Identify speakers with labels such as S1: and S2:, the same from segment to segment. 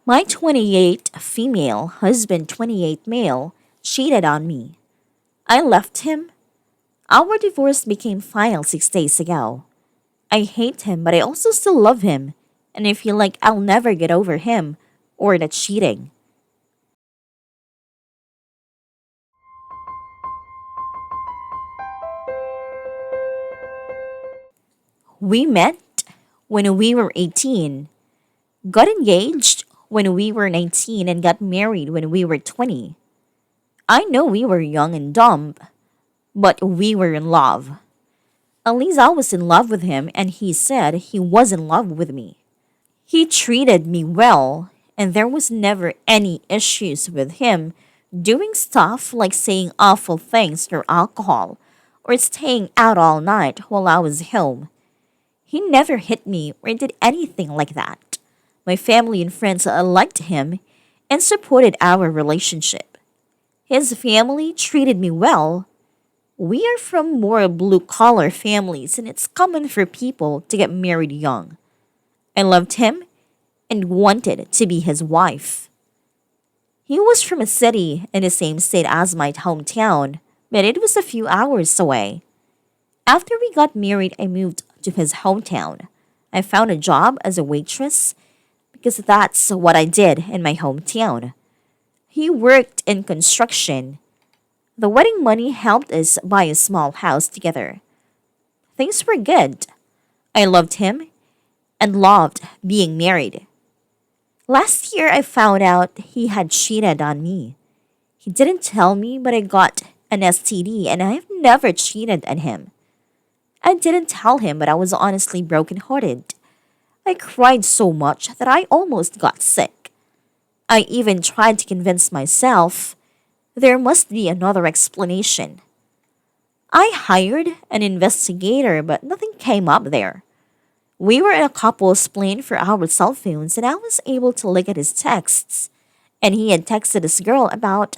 S1: My 28 female husband, 28 male, cheated on me. I left him. Our divorce became final 6 days ago. I hate him, but I also still love him, and I feel like I'll never get over him or the cheating. We met when we were 18, got engaged when we were 19, and got married when we were 20. I know we were young and dumb, but we were in love. At least I was in love with him, and he said he was in love with me. He treated me well, and there was never any issues with him doing stuff like saying awful things through alcohol or staying out all night while I was home. He never hit me or did anything like that. My family and friends liked him and supported our relationship. His family treated me well. We are from more blue collar families, and it's common for people to get married young. I loved him and wanted to be his wife. He was from a city in the same state as my hometown, but it was a few hours away. After we got married, I moved to his hometown. I found a job as a waitress because that's what I did in my hometown. He worked in construction. The wedding money helped us buy a small house together. Things were good. I loved him and loved being married. Last year, I found out he had cheated on me. He didn't tell me, but I got an STD, and I have never cheated on him. I didn't tell him, but I was honestly brokenhearted. I cried so much that I almost got sick. I even tried to convince myself there must be another explanation. I hired an investigator, but nothing came up there. We were in a couple's plane for our cell phones, and I was able to look at his texts. And he had texted this girl about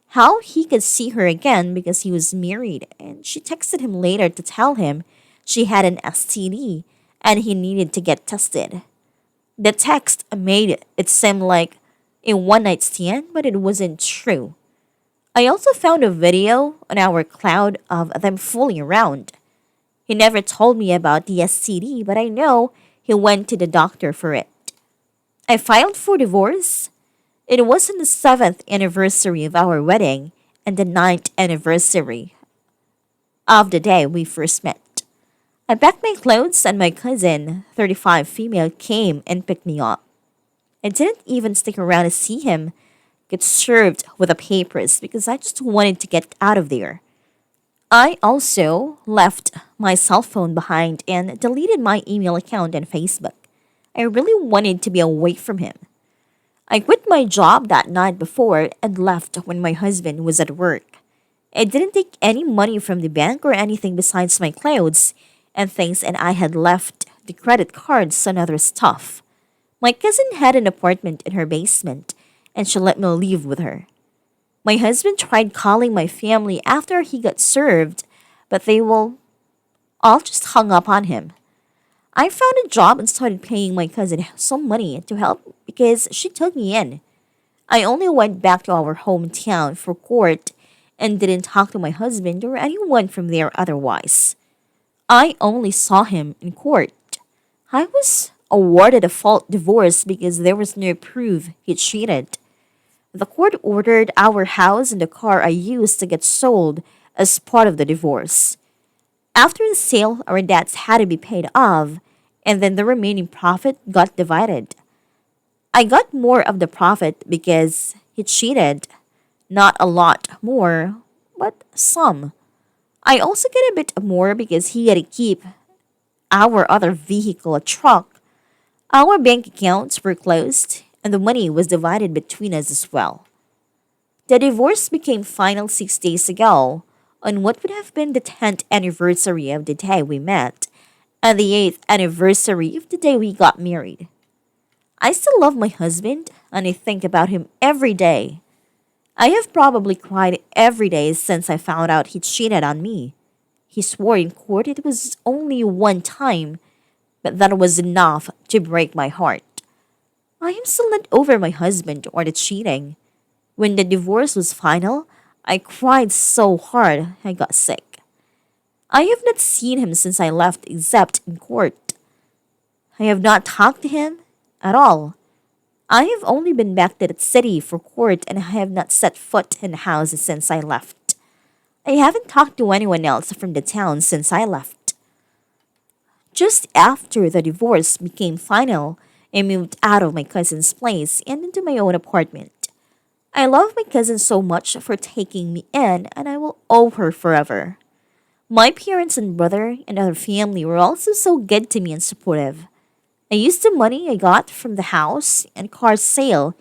S1: how he could see her again because he was married, and she texted him later to tell him she had an STD and he needed to get tested. The text made it seem like a one night stand, but it wasn't true. I also found a video on our cloud of them fooling around. He never told me about the STD, but I know he went to the doctor for it. I filed for divorce. It was on the 7th anniversary of our wedding and the 9th anniversary of the day we first met. I packed my clothes and my cousin, 35 female, came and picked me up. I didn't even stick around to see him get served with the papers because I just wanted to get out of there. I also left my cell phone behind and deleted my email account and Facebook. I really wanted to be away from him. I quit my job that night before and left when my husband was at work. I didn't take any money from the bank or anything besides my clothes and things, and I had left the credit cards and other stuff. My cousin had an apartment in her basement, and she let me live with her. My husband tried calling my family after he got served, but they all just hung up on him. I found a job and started paying my cousin some money to help because she took me in. I only went back to our hometown for court and didn't talk to my husband or anyone from there otherwise. I only saw him in court. I was awarded a fault divorce because there was no proof he cheated. The court ordered our house and the car I used to get sold as part of the divorce. After the sale, our debts had to be paid off, and then the remaining profit got divided. I got more of the profit because he cheated. Not a lot more, but some. I also get a bit more because he had to keep our other vehicle, a truck. Our bank accounts were closed, and the money was divided between us as well. The divorce became final 6 days ago, on what would have been the 10th anniversary of the day we met, and the 8th anniversary of the day we got married. I still love my husband, and I think about him every day. I have probably cried every day since I found out he cheated on me. He swore in court it was only one time, but that was enough to break my heart. I am still not over my husband or the cheating. When the divorce was final, I cried so hard I got sick. I have not seen him since I left except in court. I have not talked to him at all. I have only been back to the city for court and I have not set foot in the house since I left. I haven't talked to anyone else from the town since I left. Just after the divorce became final, I moved out of my cousin's place and into my own apartment. I love my cousin so much for taking me in and I will owe her forever. My parents and brother and other family were also so good to me and supportive. I used the money I got from the house and car sale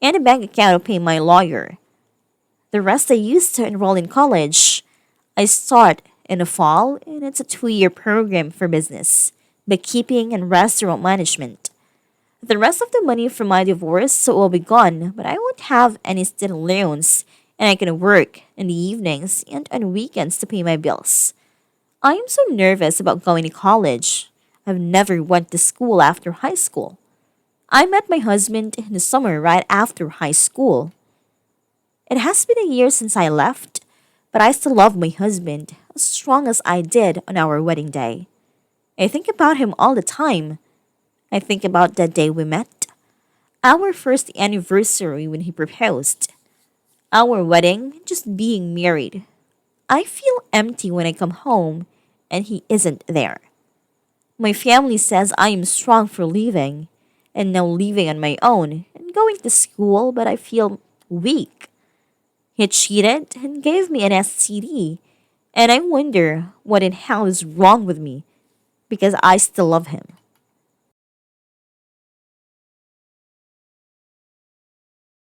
S1: and a bank account to pay my lawyer. The rest I used to enroll in college. I start in the fall and it's a 2-year program for business, bookkeeping and restaurant management. The rest of the money from my divorce will be gone, but I won't have any student loans and I can work in the evenings and on weekends to pay my bills. I am so nervous about going to college. I've never went to school after high school. I met my husband in the summer right after high school. It has been a year since I left, but I still love my husband as strong as I did on our wedding day. I think about him all the time. I think about that day we met, our first anniversary when he proposed, our wedding, just being married. I feel empty when I come home and he isn't there. My family says I am strong for leaving and now leaving on my own and going to school, but I feel weak. He cheated and gave me an STD, and I wonder what in hell is wrong with me because I still love him.